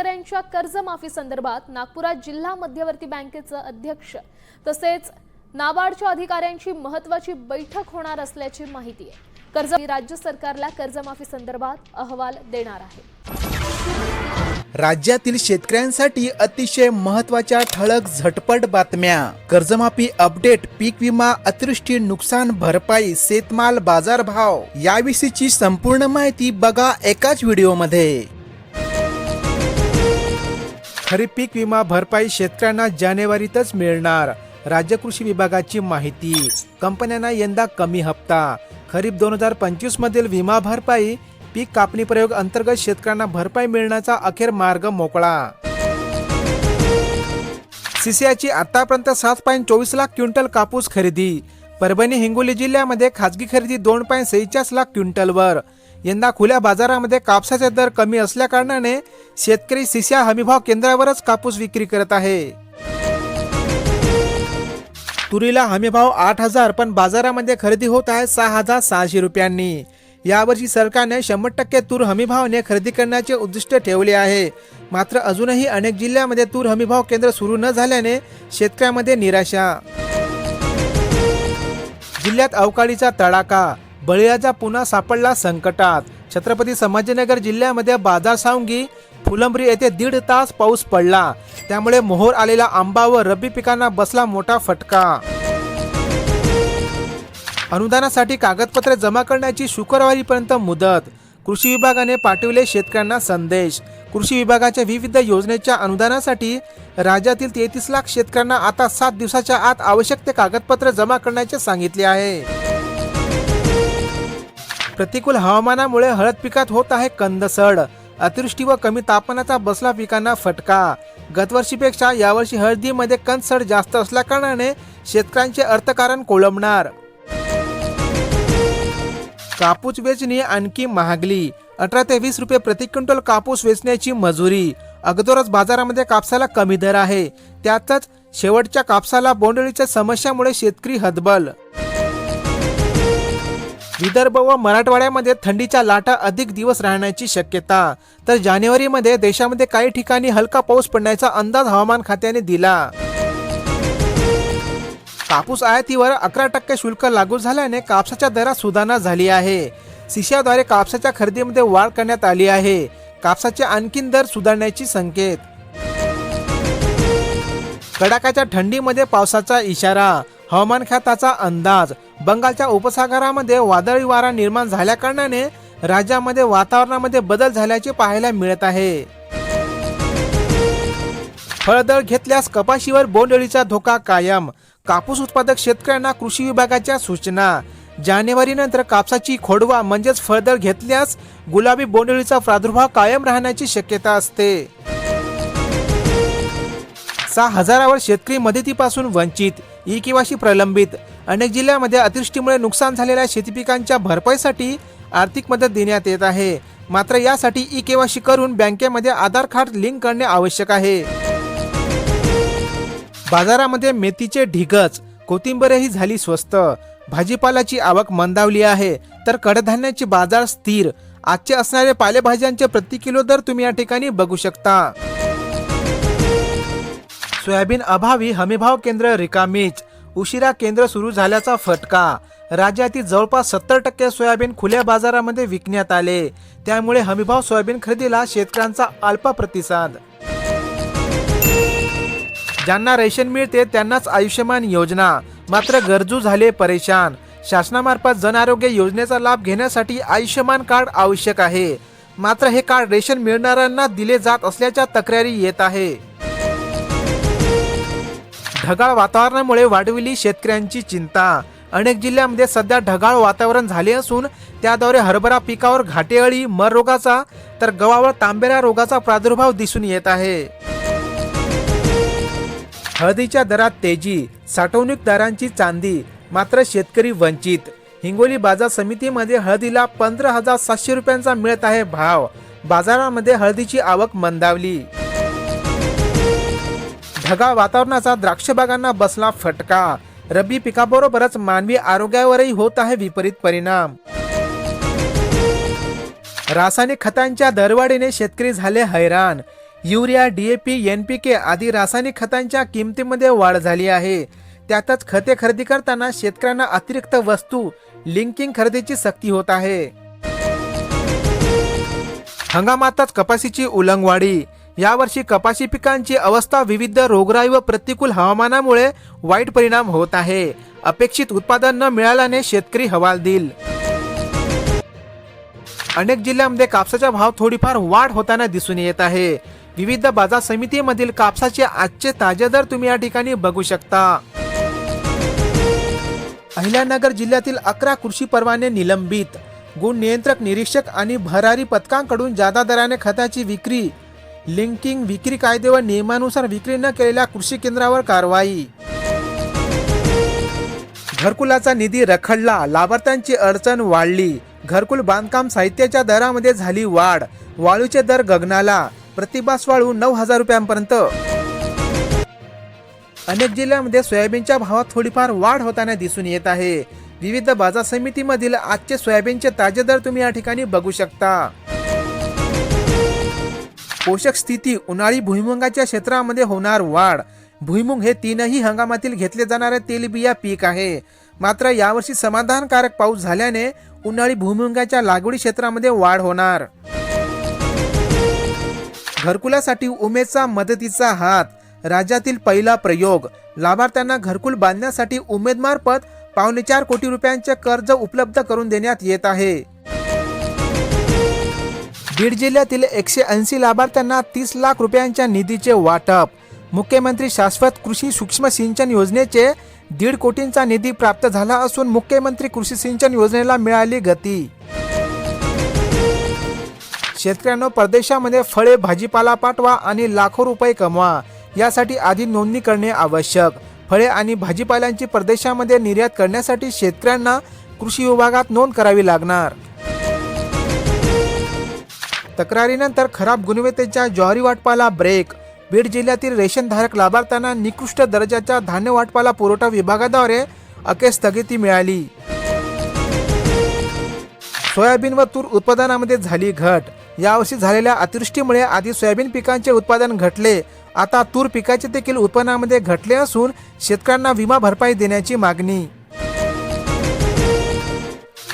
शेतकऱ्यांच्या कर्जमाफी संदर्भात नागपुरात जिल्हा मध्यवर्ती बँकेचे अध्यक्ष तसेच नाबार्डच्या अधिकाऱ्यांची महत्त्वाची बैठक होणार असल्याची माहिती आहे। राज्य सरकारला कर्जमाफी संदर्भात अहवाल देणार आहे। राज्यातील शेतकऱ्यांसाठी अतिशय महत्त्वाच्या ठळक झटपट बातम्या। कर्जमाफी अपडेट, पीक विमा, अतिवृष्टी नुकसान भरपाई, शेतमाल बाजारभाव याविषयीची संपूर्ण माहिती बघा एकाच व्हिडिओमध्ये। खरीप पीक विमा भरपाई शेतकऱ्यांना जानेवारीतच मिळणार, राज्य कृषी विभागाची माहिती। कंपन्यांना यंदा कमी हप्ता। खरीप 2025 मधील विमा भरपाई पीक कापणी प्रयोग अंतर्गत शेतकऱ्यांना भरपाई मिळण्याचा अखेर मार्ग मोकळा। सीसीआयची आतापर्यंत 7.24 लाख क्विंटल कापूस खरेदी। परभणी हिंगोली जिल्ह्यामध्ये खाजगी खरेदी 2.46 लाख क्विंटलवर। यंदा खुल्या बाजारामध्ये कापसाचे दर कमी असल्या कारणाने शेतकरी सीसीआय हमीभाव केंद्रावरच कापूस विक्री करत आहे। तुरीला हमीभाव 8,000 पण बाजारामध्ये खरेदी होत आहे 6,600 रुपयांनी। यावर्षी सरकारने 100% तूर हमीभावाने खरेदी करण्याचे उद्दिष्ट ठेवले आहे। मात्र अजूनही अनेक जिल्ह्यामध्ये तूर हमीभाव केंद्र सुरू न झाल्याने शेतकऱ्यांमध्ये निराशा। जिल्ह्यात अवकाळीचा तडाखा, बळीराजा पुन्हा सापडला संकटात। छत्रपती संभाजीनगर जिल्ह्यामध्ये बाजार सावंगी फुलंब्री येथे 1.5 तास पाऊस पडला, त्यामुळे मोहोर आलेला आंबा व रब्बी पिकांना बसला मोठा फटका। अनुदानासाठी कागदपत्रे जमा करण्याची शुक्रवारीपर्यंत मुदत। कृषी विभागाने पाठवले शेतकऱ्यांना संदेश। कृषी विभागाच्या विविध योजनेच्या अनुदानासाठी राज्यातील 33 लाख शेतकऱ्यांना आता 7 दिवसाच्या आत आवश्यक ते कागदपत्रे जमा करण्याचे सांगितले आहे। प्रतिकूल हवामानामुळे हळद पिकात होत आहे कंदसड। अतिवृष्टी व कमी तापमानाचा बसला पिकांना फटका। गतवर्षीपेक्षा यावर्षी हळदीमध्ये कंदसड जास्त असल्या कारणाने शेतकऱ्यांचे अर्थकारण कोलमडणार। कापूस वेचणी आणखी महागली। 18 ते 20 रुपये प्रति क्विंटल कापूस वेचण्याची मजुरी। अगोदरच बाजारामध्ये कापसाला कमी दर आहे, त्यातच शेवटच्या कापसाला बोंडअळीच्या समस्यामुळे शेतकरी हतबल। विदर्भ व मराठवाड्यामध्ये थंडीच्या लाटा अधिक दिवस राहण्याची शक्यता, तर जानेवारीमध्ये देशामध्ये काही ठिकाणी हलका पाऊस पडण्याचा अंदाज हवामान खात्याने दिला। कापूस आयातीवर 11% शुल्क लागू झाल्याने कापसाच्या दरात सुधारणा झाली आहे। सीसीआयद्वारे कापसाच्या खरेदीमध्ये वाढ करण्यात आली आहे। कापसाचे आणखीन दर सुधारण्याची संकेत। कडाक्याच्या थंडीमध्ये पावसाचा इशारा, हवामान खात्याचा अंदाज। बंगालच्या उपसागरामध्ये वादळी वारा निर्माण झाल्या कारणाने राज्यामध्ये वातावरणामध्ये बदल झाल्याचे पाहायला मिळत आहे। फळदळ घेतल्यास कपाशीवर बोंडअळीचा धोका कायम। कापूस उत्पादक शेतकऱ्यांना कृषी विभागाच्या सूचना। जानेवारी नंतर कापसाची खोडवा म्हणजेच फळदळ घेतल्यास गुलाबी बोंडअळीचा प्रादुर्भाव कायम राहण्याची शक्यता असते। 6,000वर शेतकरी मदतीपासून वंचित, ई-केवायसी प्रलंबित। अनेक जिल्ह्यांमध्ये अतिवृष्टीमुळे नुकसान झालेल्या शेतीपिकांच्या भरपाईसाठी आर्थिक मदत देण्यात येत आहे। मात्र यासाठी ई-केवायसी करून बँकेमध्ये आधार कार्ड लिंक करणे आवश्यक आहे। बाजारामध्ये मेथीचे ढिगच, कोथिंबीरही झाली स्वस्त। भाजीपाल्याची आवक मंदावली आहे, तर कडधान्याचे बाजार स्थिर। आजचे असणारे पालेभाज्यांचे प्रति किलो दर तुम्ही या ठिकाणी बघू शकता। सोयाबीन अभावी हमीभाव केंद्र रिकामीच, उशिरा केंद्र सुरू झाल्याचा फटका। राज्यातील जवळपास 70% सोयाबीन खुल्या बाजारामध्ये विकण्यात आले, त्यामुळे हमीभाव सोयाबीन खरेदीला शेतकऱ्यांचा अल्प प्रतिसाद। ज्यांना रेशन मिळते त्यांनाच आयुष्यमान योजना, मात्र गरजू झाले परेशान। शासनामार्फत जन आरोग्य योजनेचा लाभ घेण्यासाठी आयुष्यमान कार्ड आवश्यक आहे, मात्र हे कार्ड रेशन मिळणाऱ्यांना दिले जात असल्याच्या तक्रारी येत आहे। ढगाळ वातावरणामुळे वाढविली शेतकऱ्यांची चिंता। अनेक जिल्ह्यांमध्ये सध्या ढगाळ वातावरण झाले असून त्याद्वारे हरभरा पिकावर घाटेअळी, मर रोगाचा तर गव्हावर तांबेरा रोगाचा प्रादुर्भाव दिसून येत आहे। हळदीच्या दरात तेजी, साठवणूकदारांची चांदी, मात्र शेतकरी वंचित। हिंगोली बाजार समितीमध्ये हळदीला 15,700 रुपयांचा मिळत आहे भाव। बाजारामध्ये हळदीची आवक मंदावली। ढगाळ वातावरणाचा द्राक्ष बागांना बसला फटका। रब्बी पिकाबरोबरच मानवी आरोग्यावरही होत आहे विपरीत परिणाम। रासायनिक खतांच्या दरवाढीने शेतकरी झाले हैराण। युरिया, DAP, NPK आदी रासायनिक खतांच्या किमतीमध्ये वाढ झाली आहे. त्यातच खते खरेदी करताना शेतकऱ्यांना अतिरिक्त वस्तू लिंकिंग खरेदीची सक्ती होत आहे. हंगामातच कपाशीची उलंगवाडी. यावर्षी कपाशी पिकांची अवस्था विविध रोगराई व प्रतिकूल हवामानामुळे वाईट परिणाम होत आहे. अपेक्षित उत्पादन न मिळाल्याने शेतकरी हवालदिल. अनेक जिल्ह्यांमध्ये कापसाचा भाव थोडीफार वाढ होताना दिसून येत आहे. विविध बाजार समितीमधील कापसाचे आजचे ताजे दर तुम्ही या ठिकाणी बघू शकता. अहिल्यानगर जिल्ह्यातील 11 कृषी परवाने निलंबित. गुण नियंत्रक निरीक्षक आणि भरारी पथकांकडून जादा दराने खताची विक्री. लिंकिंग विक्री कायदे व नियमानुसार विक्री न केलेल्या कृषी केंद्रावर कारवाई. घरकुलाचा निधी रखडला, लाभार्थ्यांची अडचण वाढली. घरकुल बांधकाम साहित्याच्या दरामध्ये झाली वाढ. वाळूचे दर गगनाला. प्रतिबास वाळू 9,000 रुपयांपर्यंत. अनेक जिल्ह्यांमध्ये सोयाबीनच्या भावात थोडीफार वाढ होताना दिसून येत आहे. विविध बाजार समितीमधील आजचे सोयाबीनचे ताजे दर तुम्ही या ठिकाणी बघू शकता. पोषक स्थिती. उन्हाळी भुईमुगाच्या क्षेत्रामध्ये होणार वाढ. भुईमुग हे तीनही हंगामातील घेतले जाणारे तेलबिया पीक आहे. मात्र यावर्षी समाधानकारक पाऊस झाल्याने उन्हाळी भुईमुगाच्या लागवडी क्षेत्रामध्ये वाढ होणार. घरकुलासाठी उमेदचा मदतीचा हात. राज्यातील पहिला प्रयोग. लाभार्थ्यांना घरकुल बांधण्यासाठी उमेदमार्फत 4.25 कोटी रुपयांचे कर्ज उपलब्ध करून देण्यात येत आहे. बीड जिल्ह्यातील 180 लाभार्थ्यांना 30 लाख रुपयांच्या निधीचे वाटप. मुख्यमंत्री शाश्वत कृषी सूक्ष्म सिंचन योजनेचे 1.5 कोटींचा निधी प्राप्त झाला असून मुख्यमंत्री कृषी सिंचन योजनेला मिळाली गती. शेतकऱ्यांनो, परदेशामध्ये फळे भाजीपाला पाठवा आणि लाखो रुपये कमवा. यासाठी आधी नोंदणी करणे आवश्यक. फळे आणि भाजीपाल्यांची परदेशामध्ये निर्यात करण्यासाठी शेतकऱ्यांना कृषी विभागात नोंद करावी लागणार. तक्रारीनंतर खराब गुणवत्तेच्या ज्वारी वाटपाला ब्रेक. बीड जिल्ह्यातील रेशनधारक लाभार्थ्यांना निकृष्ट दर्जाच्या धान्य वाटपाला पुरवठा विभागाद्वारे अखेर स्थगिती मिळाली. सोयाबीन व तूर उत्पादनामध्ये झाली घट. यावर्षी झालेल्या अतिवृष्टीमुळे आधी सोयाबीन पिकांचे उत्पादन घटले. आता तूर पिकाचे देखील उत्पन्नामध्ये घटले असून शेतकऱ्यांना विमा भरपाई देण्याची मागणी.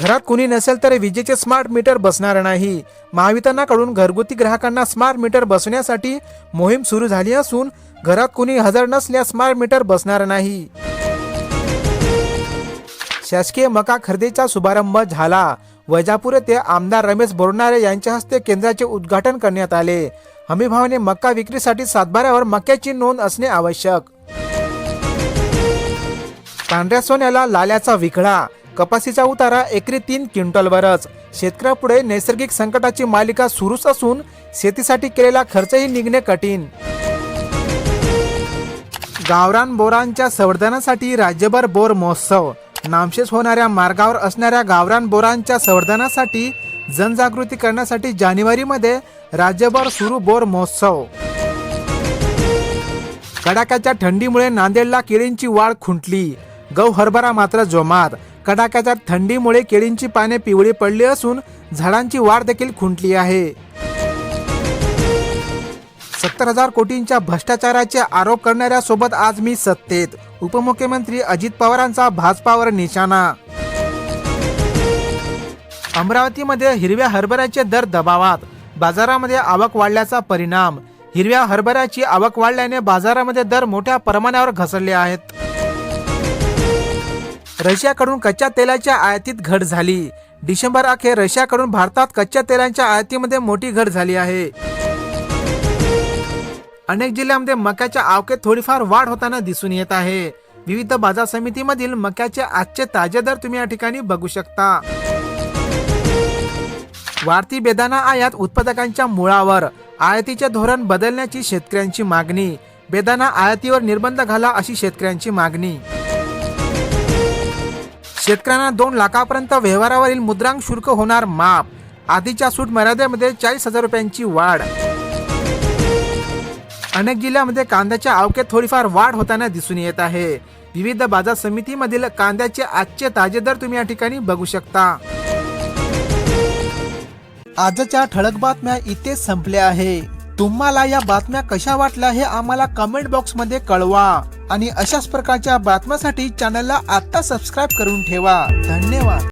घरात कुणी नसेल तर विजेचे स्मार्ट मीटर बसणार नाही. महावितरणाकडून घरगुती ग्राहकांना स्मार्ट मीटर बसवण्यासाठी मोहीम सुरू झाली असून घरात कुणी हजर नसल्यास स्मार्ट मीटर बसणार नाही. शासकीय मका खरेदीचा शुभारंभ झाला. वैजापूर येथे आमदार रमेश बोरनारे यांच्या हस्ते केंद्राचे उद्घाटन करण्यात आले. हमीभावाने मका विक्रीसाठी सातबाऱ्यावर मक्याची नोंद असणे आवश्यक. पांढऱ्या सोन्याला लाल्याचा विखळा. कपाशीचा उतारा एकरी 3 क्विंटलवरच. शेतकऱ्यापुढे नैसर्गिक संकटाची मालिका सुरूच असून शेतीसाठी केलेला खर्चही निघणे कठीण. गावरान बोरांच्या संवर्धनासाठी राज्यभर बोर महोत्सव. नामशेष होणाऱ्या मार्गावर असणाऱ्या गावरान बोरांच्या संवर्धनासाठी जनजागृती करण्यासाठी जानेवारीमध्ये राज्यभर सुरू बोर महोत्सव. कडाक्याच्या थंडीमुळे नांदेडला केळींची वाढ खुंटली. गहू हरभरा मात्र जोमात. कडाक्याच्या थंडीमुळे केळींची पाने पिवळी पडली असून झाडांची वाढ देखील खुंटली आहे. 70,000 कोटींच्या भ्रष्टाचाराचे आरोप करणाऱ्या सोबत आज मी सत्तेत. उपमुख्यमंत्री अजित पवारांचा भाजपावर निशाणा. अमरावतीमध्ये हिरव्या हरभऱ्याचे दर दबावात. बाजारामध्ये आवक वाढल्याचा परिणाम. हिरव्या हरभऱ्याची आवक वाढल्याने बाजारामध्ये दर मोठ्या प्रमाणावर घसरले आहेत. रशियाकडून कच्च्या तेलाच्या आयातीत घट झाली. डिसेंबर अखेर रशियाकडून भारतात कच्च्या तेलांच्या आयातीमध्ये मोठी घट झाली आहे. अनेक जिल्ह्यांमध्ये मक्याच्या आवकेत थोडीफार वाढ होताना दिसून येत आहे. विविध बाजार समितीमधील मक्याचे आजचे ताजे दर तुम्ही या ठिकाणी बघू शकता. वाढती बेदाणा आयात उत्पादकांच्या मुळावर. आयातीचे धोरण बदलण्याची शेतकऱ्यांची मागणी. बेदाणा आयातीवर निर्बंध घाला अशी शेतकऱ्यांची मागणी. शेतकऱ्यांना 2 लाखापर्यंत व्यवहारावरील मुद्रांक शुल्क होणार माफ. आधीच्या सूट मर्यादेमध्ये 40,000 रुपयांची वाढ. अनेक जिल्ह्यांमध्ये कांद्याच्या आवकेत थोडीफार वाढ होताना दिसून येत आहे. विविध बाजार समितीमधील कांद्याचे आजचे ताजे दर तुम्ही या ठिकाणी बघू शकता. आजच्या ठळक बातम्या इथे संपल्या आहे. तुम्हाला या बातम्या कशा वाटल्या हे आम्हाला कमेंट बॉक्स मध्ये कळवा आणि अशाच प्रकारच्या बातम्यांसाठी चॅनलला आता सबस्क्राईब करून ठेवा. धन्यवाद.